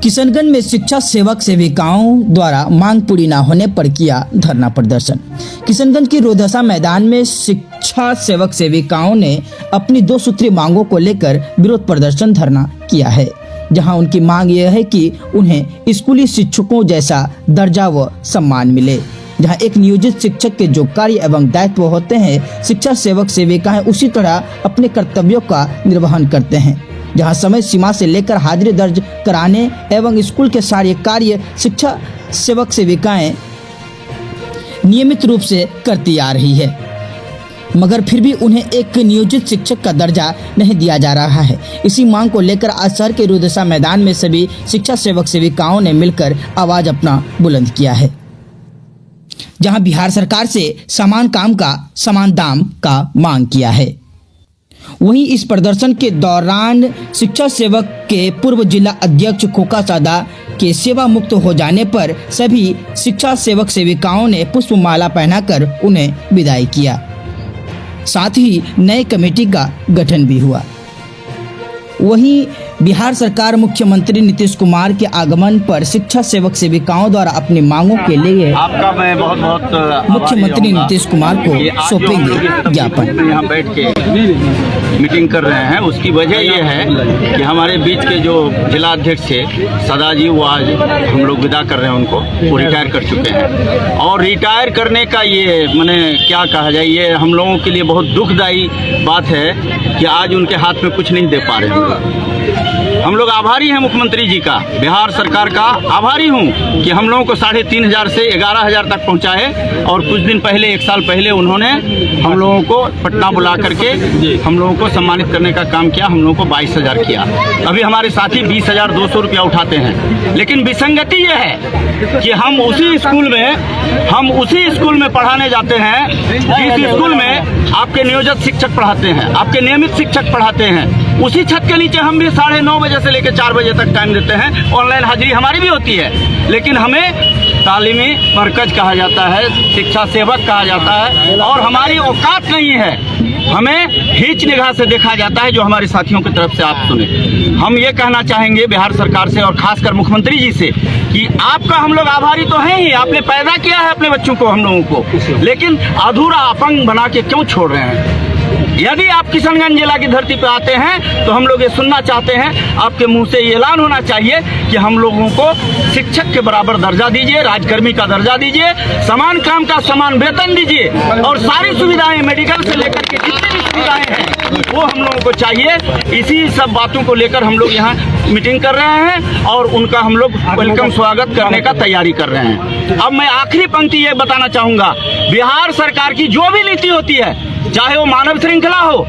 किशनगंज में शिक्षा सेवक सेविकाओं द्वारा मांग पूरी न होने पर किया धरना प्रदर्शन। किशनगंज की रोधसा मैदान में शिक्षा सेवक सेविकाओं ने अपनी 2 सूत्रीय मांगों को लेकर विरोध प्रदर्शन धरना किया है, जहां उनकी मांग यह है कि उन्हें स्कूली शिक्षकों जैसा दर्जा व सम्मान मिले, जहां एक नियोजित शिक्षक के जो कार्य एवं दायित्व होते हैं, शिक्षा सेवक सेविकाएं उसी तरह अपने कर्तव्यों का निर्वहन करते हैं, जहां समय सीमा से लेकर हाजिरी दर्ज कराने एवं स्कूल के सारे कार्य शिक्षा सेवक सेविकाएं नियमित रूप से करती आ रही है, मगर फिर भी उन्हें एक नियोजित शिक्षक का दर्जा नहीं दिया जा रहा है। इसी मांग को लेकर आज शहर के रोधसा मैदान में सभी शिक्षा सेवक सेविकाओं ने मिलकर आवाज अपना बुलंद किया है, जहां बिहार सरकार से समान काम का समान दाम का मांग किया है। वहीं इस प्रदर्शन के दौरान शिक्षा सेवक के पूर्व जिला अध्यक्ष खोखा सादा के सेवा मुक्त हो जाने पर सभी शिक्षा सेवक सेविकाओं ने पुष्पमाला पहनाकर उन्हें विदाई किया। साथ ही नए कमेटी का गठन भी हुआ। वहीं बिहार सरकार मुख्यमंत्री नीतीश कुमार के आगमन पर शिक्षा सेवक सेविकाओं द्वारा अपनी मांगों के लिए आपका मैं बहुत मुख्यमंत्री नीतीश कुमार को सौंपेंगे ज्ञापन। यहाँ बैठ के मीटिंग कर रहे हैं, उसकी वजह यह है कि हमारे बीच के जो जिला अध्यक्ष थे सदा जी, वो आज हम लोग विदा कर रहे हैं उनको, वो रिटायर कर चुके हैं। और रिटायर करने का ये मैंने क्या कहा जाए, ये हम लोगों के लिए बहुत दुखदायी बात है कि आज उनके हाथ में कुछ नहीं दे पा रहे हैं। हम लोग आभारी हैं मुख्यमंत्री जी का, बिहार सरकार का आभारी हूं कि हम लोगों को 3,500 से 11,000 तक पहुंचाए। और कुछ दिन पहले, 1 साल पहले उन्होंने हम लोगों को पटना बुला करके हम लोगों को सम्मानित करने का काम किया। हम लोगों को 22,000 किया। अभी हमारे साथी 20,200 रुपया उठाते हैं। लेकिन विसंगति यह है कि हम उसी स्कूल में पढ़ाने जाते हैं जिस स्कूल में आपके नियोजित शिक्षक पढ़ाते हैं, आपके नियमित शिक्षक पढ़ाते हैं। उसी छत के नीचे हम भी 9:30 बजे से लेकर 4 बजे तक टाइम देते हैं। ऑनलाइन हाजिरी हमारी भी होती है, लेकिन हमें तालीमी मरकज कहा जाता है, शिक्षा सेवक कहा जाता है, और हमारी औकात नहीं है। हमें हीच निगाह से देखा जाता है, जो हमारे साथियों की तरफ से आप सुने। हम ये कहना चाहेंगे बिहार सरकार से और खासकर मुख्यमंत्री जी से कि आपका हम लोग आभारी तो हैं ही, आपने पैदा किया है अपने बच्चों को, हम लोगों को, लेकिन अधूरा अपंग बना के क्यों छोड़ रहे हैं? यदि आप किशनगंज जिला की धरती पर आते हैं तो हम लोग ये सुनना चाहते हैं, आपके मुंह से ये ऐलान होना चाहिए कि हम लोगों को शिक्षक के बराबर दर्जा दीजिए, राजकर्मी का दर्जा दीजिए, समान काम का समान वेतन दीजिए, और सारी सुविधाएं मेडिकल से लेकर के जितनी भी सुविधाएं हैं वो हम लोगों को चाहिए। इसी सब बातों को लेकर हम लोग यहाँ मीटिंग कर रहे हैं और उनका हम लोग वेलकम स्वागत करने का तैयारी कर रहे हैं। अब मैं आखिरी पंक्ति ये बताना चाहूंगा, बिहार सरकार की जो भी नीति होती है, चाहे वो मानव श्रृंखला हो,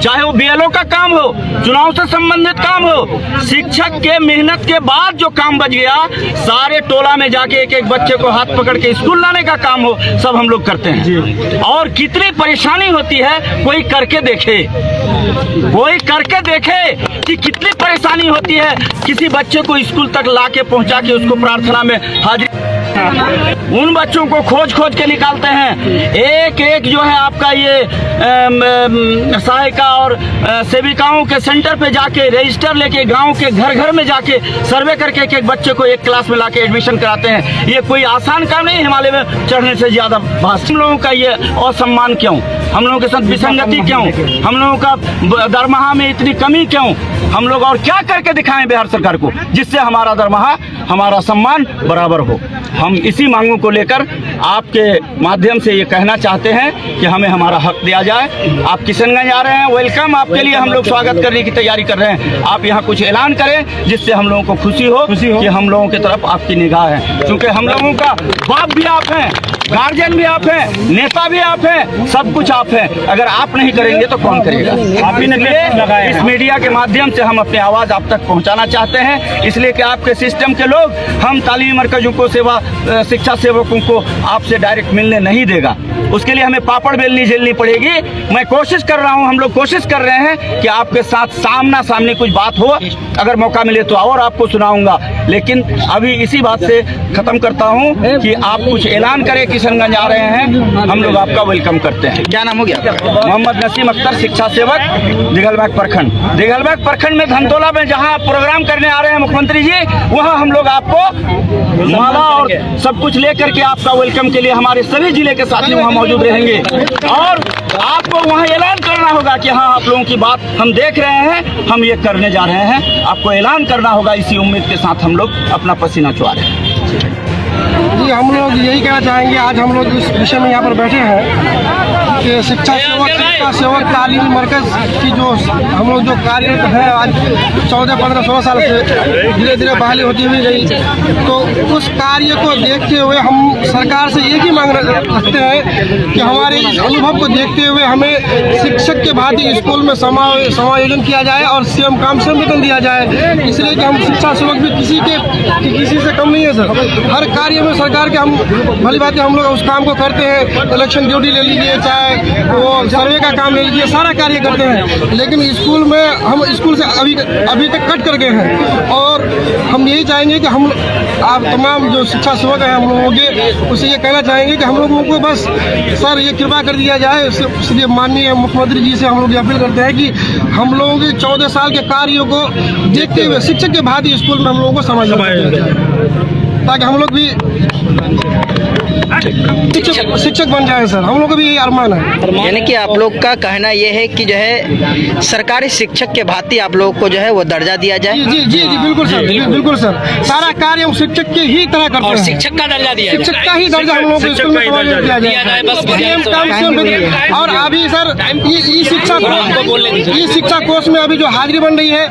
चाहे वो बीएलओ का काम हो, चुनाव से संबंधित काम हो, शिक्षक के मेहनत के बाद जो काम बच गया, सारे टोला में जाके एक एक बच्चे को हाथ पकड़ के स्कूल लाने का काम हो, सब हम लोग करते हैं। और कितनी परेशानी होती है, कोई करके देखे, कोई करके देखे कि कितनी परेशानी होती है किसी बच्चे को स्कूल तक लाके पहुंचा के उसको प्रार्थना में हाजिरी। उन बच्चों को खोज खोज के निकालते हैं। एक एक जो है आपका ये सहायिका और सेविकाओं के सेंटर पे जाके रजिस्टर लेके गांव के घर घर में जाके सर्वे करके एक एक बच्चे को एक क्लास में लाके एडमिशन कराते हैं। ये कोई आसान काम नहीं, हिमालय में चढ़ने से ज्यादा भाषा। हम लोगों का ये असम्मान क्यों, हम लोगों के साथ विसंगति क्यों, हम लोगों का दरमाहा में इतनी कमी क्यों? हम लोग और क्या करके दिखाएं बिहार सरकार को जिससे हमारा दरमाहा, हमारा सम्मान बराबर हो? हम इसी मांगों को लेकर आपके माध्यम से ये कहना चाहते हैं कि हमें हमारा हक दिया जाए। आप किशनगंज आ रहे हैं, वेलकम, आपके लिए हम लोग स्वागत करने की तैयारी कर रहे हैं। आप यहाँ कुछ ऐलान करें जिससे हम लोगों को खुशी हो कि हम लोगों की तरफ आपकी निगाह है, क्योंकि हम लोगों का बाप भी आप हैं, गार्जियन भी आप हैं, नेता भी आप हैं, सब कुछ आप हैं। अगर आप नहीं करेंगे तो कौन करेगा? आप इसलिए इस मीडिया के माध्यम से हम अपनी आवाज आप तक पहुंचाना चाहते हैं, इसलिए कि आपके सिस्टम के लोग हम तालीमी मरकजों को, शिक्षा सेवकों को आपसे डायरेक्ट मिलने नहीं देगा। उसके लिए हमें पापड़ बेलनी झेलनी पड़ेगी। मैं कोशिश कर रहा हूं, हम लोग कोशिश कर रहे हैं कि आपके साथ सामना सामने कुछ बात हो, अगर मौका मिले तो और आपको सुनाऊंगा। लेकिन अभी इसी बात से खत्म करता हूं कि आप कुछ ऐलान करें कि किशनगंज आ रहे हैं, हम लोग आपका वेलकम करते हैं। क्या नाम हो गया? मोहम्मद नसीम अख्तर, शिक्षा सेवक, दिघलबाग प्रखंड। दिघलबाग प्रखंड में धनतोला में जहां प्रोग्राम करने आ रहे हैं मुख्यमंत्री जी, वहां हम लोग आपको माला और सब कुछ लेकर के आपका वेलकम के लिए हमारे सभी जिले के साथी वहां मौजूद रहेंगे और आपको वहां ऐलान करना होगा कि हाँ, आप लोगों की बात हम देख रहे हैं, हम ये करने जा रहे हैं। आपको ऐलान करना होगा, इसी उम्मीद के साथ हम लोग अपना पसीना चुआ रहे हैं। जी, हम लोग यही कहना चाहेंगे, आज हम लोग इस विषय में यहाँ पर बैठे हैं कि शिक्षा सेवक तालीमी मरकज की जो हम लोग जो कार्यरत है, आज 14, 15, 16 साल से धीरे धीरे बहाली होती हुई गई, तो उस कार्य को देखते हुए हम सरकार से एक ही मांग रखते हैं कि हमारे इस अनुभव को देखते हुए हमें शिक्षक के भांति स्कूल में समायोजन किया जाए और सीएम काम से वेतन दिया जाए। इसलिए कि हम शिक्षा सेवक भी किसी से कम नहीं है सर। हर कार्य में सरकार के हम भली बात है, हम लोग उस काम को करते हैं। इलेक्शन ड्यूटी ले लीजिए, चाहे वो सर्वे का काम ले लीजिए, सारा कार्य करते हैं। लेकिन स्कूल में हम स्कूल से अभी तक कट कर गए हैं और हम यही चाहेंगे कि हम आप तमाम जो शिक्षा सेवक हैं हम लोगों के, उसे ये कहना चाहेंगे कि हम लोगों को बस सर ये कृपा कर दिया जाए। इसलिए माननीय मुख्यमंत्री जी से हम लोग ये अपील करते हैं कि हम लोगों के 14 साल के कार्यों को देखते हुए शिक्षक के भांति स्कूल में हम लोगों को समझ ताकि हम लोग भी शिक्षक बन जाए सर। हम लोग का भी यही अरमान है। यानी कि आप लोग का कहना ये है कि जो है सरकारी शिक्षक के भांति आप लोग को जो है वो दर्जा दिया जाए। जी जी जी बिल्कुल सर, बिल्कुल सर। सारा कार्य हम शिक्षक के ही तरह करते हैं। शिक्षक का दर्जा दिया, शिक्षक का ही दर्जा हम लोग को स्कूल में दिया जाए। और अभी सर ई शिक्षा कोर्स में अभी जो हाजिरी बन रही है,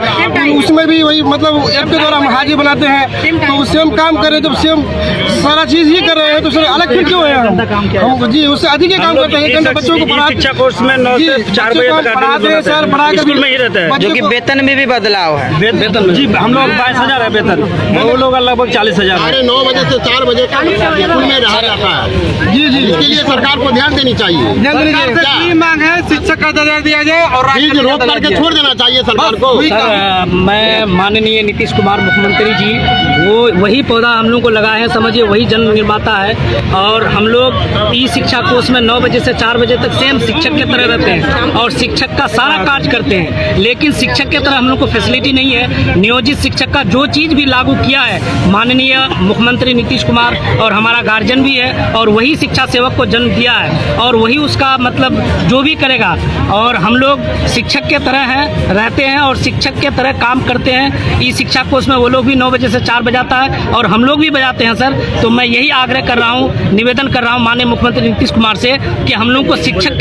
उसमें भी वही मतलब ऐप के द्वारा हम हाजिरी बनाते हैं, तो उससे हम काम कर रहे हैं। जब से हम सारा चीज ही कर रहे हैं तो सर अलग फिर क्यों है हम जी उससे अधिक ही काम करते हैं। 1 घंटा बच्चों को शिक्षा कोर्स में 9 से 4 बजे तक पढ़ाते हैं सर, पढ़ा कर स्कूल में ही रहता है, जो कि वेतन में भी बदलाव है। वेतन जी हम लोग 22,000 है वेतन, वो लोग लगभग 40,000 है। 9 बजे से 4 बजे स्कूल में रहा जाता है। जी जी, इसके लिए सरकार को ध्यान देनी चाहिए। मांग है शिक्षक का दर्जा दिया जाए और फीस रोक करके छोड़ देना चाहिए सरकार को। सर मैं माननीय नीतीश कुमार मुख्यमंत्री जी, वो वही पौधा हम लोग को लगा है, समझिए वही जन्म निर्माता है। और हम लोग ई शिक्षा कोर्स में 9 बजे से 4 बजे तक सेम शिक्षक के तरह रहते हैं और शिक्षक का सारा कार्य करते हैं। लेकिन शिक्षक के तरह हम लोग को फैसिलिटी नहीं है। नियोजित शिक्षक का जो चीज़ भी लागू किया है माननीय मुख्यमंत्री नीतीश कुमार और हमारा गार्जियन भी है, और वही शिक्षा सेवक को जन्म दिया है और वही उसका मतलब जो भी करेगा। और हम लोग शिक्षक के तरह हैं, रहते हैं और शिक्षक के तरह काम करते हैं। ई शिक्षा कोर्स में वो लोग भी 9 बजे से 4 बजाता है और हम लोग भी बजाते हैं सर। तो मैं यही आग्रह कर रहा हूँ, निवेदन कर रहा हूँ माननीय मुख्यमंत्री नीतीश कुमार से कि हम लोग को शिक्षक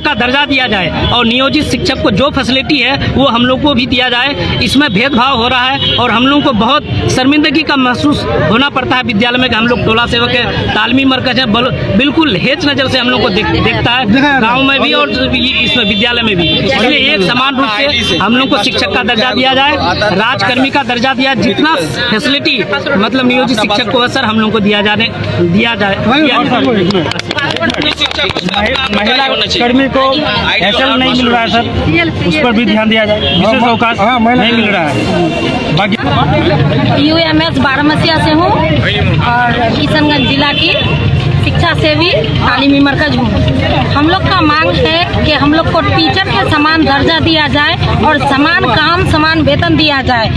का दर्जा दिया जाए और नियोजित शिक्षक को जो फैसिलिटी है वो हम लोग को भी दिया जाए। इसमें भेदभाव हो रहा है और हम लोगों को बहुत शर्मिंदगी का महसूस होना पड़ता है विद्यालय में कि हम लोग टोला सेवक है, तालीमी मरकज है, बिल्कुल हेच नज़र से हम लोग को देखता है, गाँव में भी और इसमें विद्यालय में भी। इसलिए एक समान रूप से हम लोग को शिक्षक का दर्जा दिया जाए, राजकर्मी का दर्जा दिया, जितना फैसिलिटी मतलब नियोजित शिक्षक को है सर हम लोग को दिया जाए। महिला कर्मी को एचएल नहीं मिल रहा है सर, उस पर भी ध्यान दिया जाए, विशेष अवकाश नहीं मिल रहा है। बाकी UMS बारामसिया से हूँ और किशनगंज जिला की शिक्षा सेवी तालीमी मरकज हूँ। हम लोग का मांग है कि हम लोग को टीचर के समान दर्जा दिया जाए और समान काम समान वेतन दिया जाए,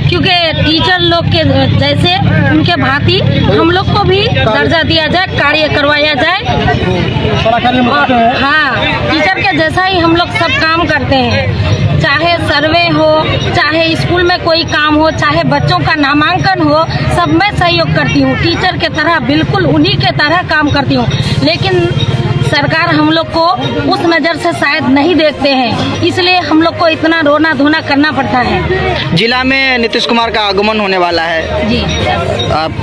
क्योंकि टीचर लोग के जैसे उनके भांति हम लोग को भी दर्जा दिया जाए, कार्य करवाया जाए। और हाँ, टीचर के जैसा ही हम लोग सब काम करते हैं, चाहे सर्वे हो, चाहे स्कूल में कोई काम हो, चाहे बच्चों का नामांकन हो, सब मैं सहयोग करती हूँ। टीचर के तरह बिल्कुल उन्हीं के तरह काम करती हूँ। लेकिन सरकार हम लोग को उस नज़र से शायद नहीं देखते हैं, इसलिए हम लोग को इतना रोना धोना करना पड़ता है। जिला में नीतीश कुमार का आगमन होने वाला है जी,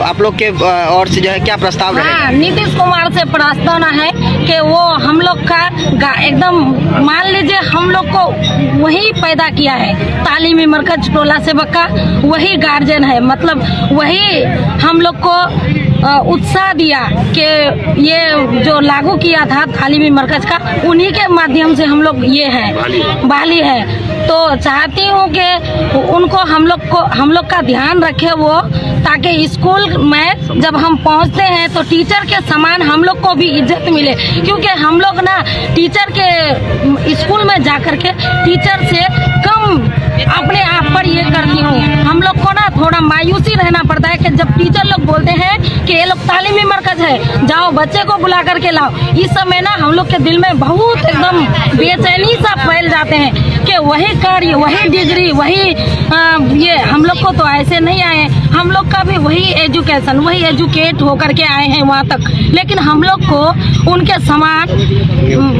आप लोग के ओर से जो है क्या प्रस्ताव रहेगा? हाँ, नीतीश कुमार से प्रस्ताव है कि वो हम लोग का एकदम मान लीजिए हम लोग को वही पैदा किया है, तालीमी मरकज टोला सेवक का वही गार्जियन है, मतलब वही हम लोग को उत्साह दिया कि ये जो लागू किया था राहत तालीमी मरकज का, उन्हीं के माध्यम से हम लोग ये है बहाली है। तो चाहती हूँ कि उनको हम लोग का ध्यान रखे वो, ताकि स्कूल में जब हम पहुँचते हैं तो टीचर के समान हम लोग को भी इज्जत मिले। क्योंकि हम लोग ना टीचर के स्कूल में जाकर के टीचर से कम अपने आप पर ये करती हूँ। हम लोग को ना थोड़ा मायूसी रहना पड़ता है कि जब टीचर लोग बोलते हैं कि ये लोग तालीमी मरकज है, जाओ बच्चे को बुला करके लाओ, इस समय ना हम लोग के दिल में बहुत एकदम बेचैनी सा फैल जाते हैं कि वही कार्य, वही डिग्री, वही ये हम लोग को तो ऐसे नहीं आए, हम लोग का भी वही एजुकेशन, वही एजुकेट होकर के आए हैं वहाँ तक, लेकिन हम लोग को उनके समान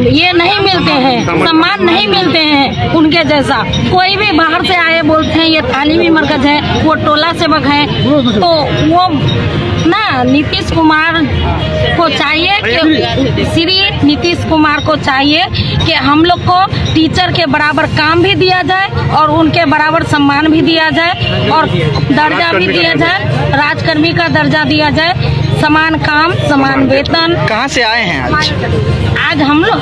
ये नहीं मिलते हैं, सम्मान नहीं मिलते हैं उनके जैसा। कोई भी बाहर से आए बोलते हैं ये तालीमी मरकज है, वो टोला सेवक है, तो वो ना नीतीश कुमार को चाहिए कि श्री नीतीश कुमार को चाहिए कि हम लोग को टीचर के बराबर काम भी दिया जाए और उनके बराबर सम्मान भी दिया जाए और दर्जा भी दिया जाए, राजकर्मी का दर्जा दिया जाए, समान काम समान वेतन। कहाँ से आए हैं आज हम लोग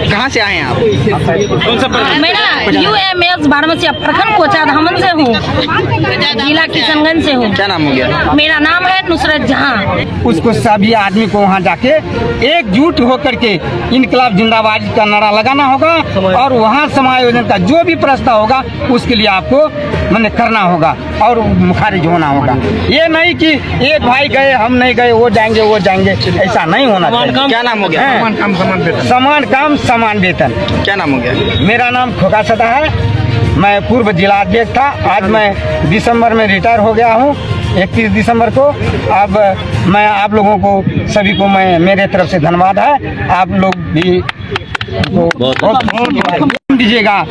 कहाँ से आए हैं आप? मेरा UMS बारामसिया प्रखंड कोचा धामन से हूँ, जिला किशनगंज से हूँ। क्या नाम हो गया? मेरा नाम है नुसरत जहां। उसको सभी आदमी को वहाँ जाके एकजुट होकर के इनकलाब जिंदाबाद का नारा लगाना होगा और वहाँ समायोजन का जो भी प्रस्ताव होगा उसके लिए आपको मैंने करना होगा और मुखारिज होना होगा। ये नहीं कि एक भाई गए हम नहीं गए, वो जाएंगे, ऐसा नहीं होना चाहिए। क्या नाम हो गया? समान काम समान वेतन। क्या नाम हो गया? मेरा नाम खोका सदा है, मैं पूर्व जिला अध्यक्ष था। आज मैं दिसंबर में रिटायर हो गया हूँ, 31 दिसंबर को। अब मैं आप लोगों को सभी को मैं मेरे तरफ से धन्यवाद है। आप लोग भी बहुत दीजिएगा।